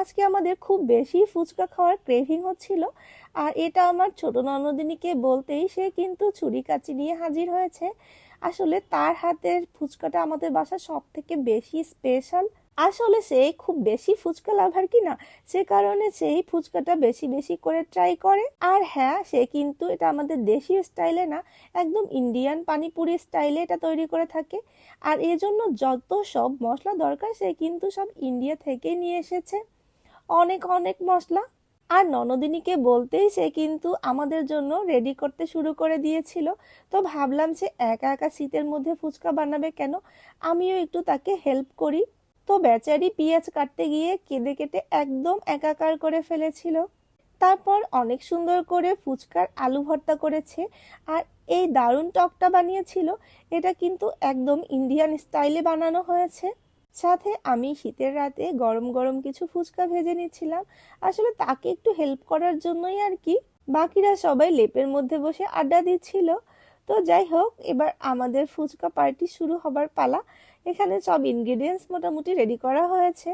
আজকে আমাদের খুব বেশি ফুচকা খাওয়ার ক্রেভিং হচ্ছিল। আর এটা আমার ছোট ননদিনীকে বলতেই সে কিন্তু ছুরি কাচি নিয়ে হাজির হয়েছে। আসলে তার হাতের ফুচকাটা আমাদের বাসার সব থেকে বেশি স্পেশাল। আসলে সে খুব বেশি ফুচকা লাভার কিনা, সে কারণে সেই ফুচকাটা বেশি বেশি করে ট্রাই করে। আর হ্যাঁ, সে কিন্তু এটা আমাদের দেশীয় স্টাইলে না, একদম ইন্ডিয়ান পানিপুরি স্টাইলে এটা তৈরি করে থাকে। আর এজন্য যত সব মশলা দরকার সে কিন্তু সব ইন্ডিয়া থেকে নিয়ে এসেছে, অনেক অনেক মশলা। আর ননদিনীকে বলতেই সে কিন্তু আমাদের জন্য রেডি করতে শুরু করে দিয়েছিল। তো ভাবলাম সে একা একা শীতের মধ্যে ফুচকা বানাবে কেন, আমিও একটু তাকে হেল্প করি। তো বেচারি পেঁয়াজ কাটতে গিয়ে কেঁদে কেটে একদম একাকার করে ফেলেছিল। তারপর অনেক সুন্দর করে ফুচকার আলু ভর্তা করেছে। আর এই দারুণ টকটা বানিয়েছিল, এটা কিন্তু একদম ইন্ডিয়ান স্টাইলে বানানো হয়েছে। সাথে আমি শীতের রাতে গরম গরম কিছু ফুচকা ভেজে নিচ্ছিলাম, আসলে তাকে একটু হেল্প করার জন্যই আর কি। বাকিরা সবাই লেপের মধ্যে বসে আড্ডা দিচ্ছিল। তো যাই হোক, এবার আমাদের ফুচকা পার্টি শুরু হবার পালা। এখানে সব ইনগ্রিডিয়েন্টস মোটামুটি রেডি করা হয়েছে।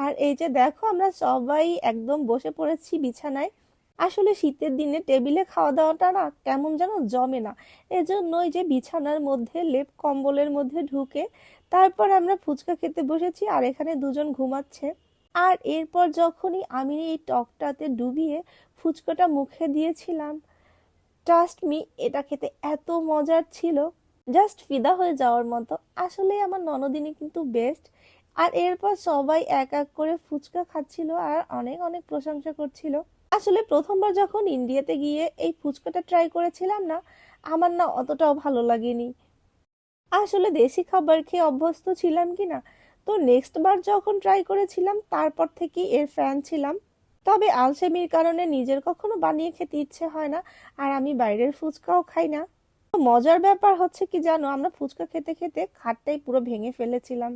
আর এই যে দেখো, আমরা সবাই একদম বসে পড়েছি বিছানায়। আসলে শীতের দিনে টেবিলে খাওয়া দাওয়াটা না কেমন যেন জমে না, এজন্যই যে বিছানার মধ্যে লেপ কম্বলের মধ্যে ঢুকে তারপর আমরা ফুচকা খেতে বসেছি, আর এখানে দুজন ঘুমাচ্ছে। আর এরপর যখনই আমি এই টকটাতে ডুবিয়ে ফুচকাটা মুখে দিয়েছিলাম, ট্রাস্ট মি, এটা খেতে এত মজার ছিল, জাস্ট ফিদা হয়ে যাওয়ার মতো। আসলে আমার ননদিনী কিন্তু বেস্ট। আর এরপর সবাই এক এক করে ফুচকা খাচ্ছিল আর অনেক অনেক প্রশংসা করছিল। আসলে প্রথমবার যখন ইন্ডিয়াতে গিয়ে এই ফুচকাটা ট্রাই করেছিলাম না, আমার না অতটাও ভালো লাগেনি। আসলে দেশি খাবার খেয়ে অভ্যস্ত ছিলাম কি না, তো নেক্সট বার যখন ট্রাই করেছিলাম তারপর থেকে এর ফ্যান ছিলাম। তবে আলসেমির কারণে নিজের কখনো বানিয়ে খেতে ইচ্ছে হয় না, আর আমি বাইরের ফুচকাও খাই না। তো মজার ব্যাপার হচ্ছে কি জানো, আমরা ফুচকা খেতে খেতে খাটটাই পুরো ভেঙে ফেলেছিলাম।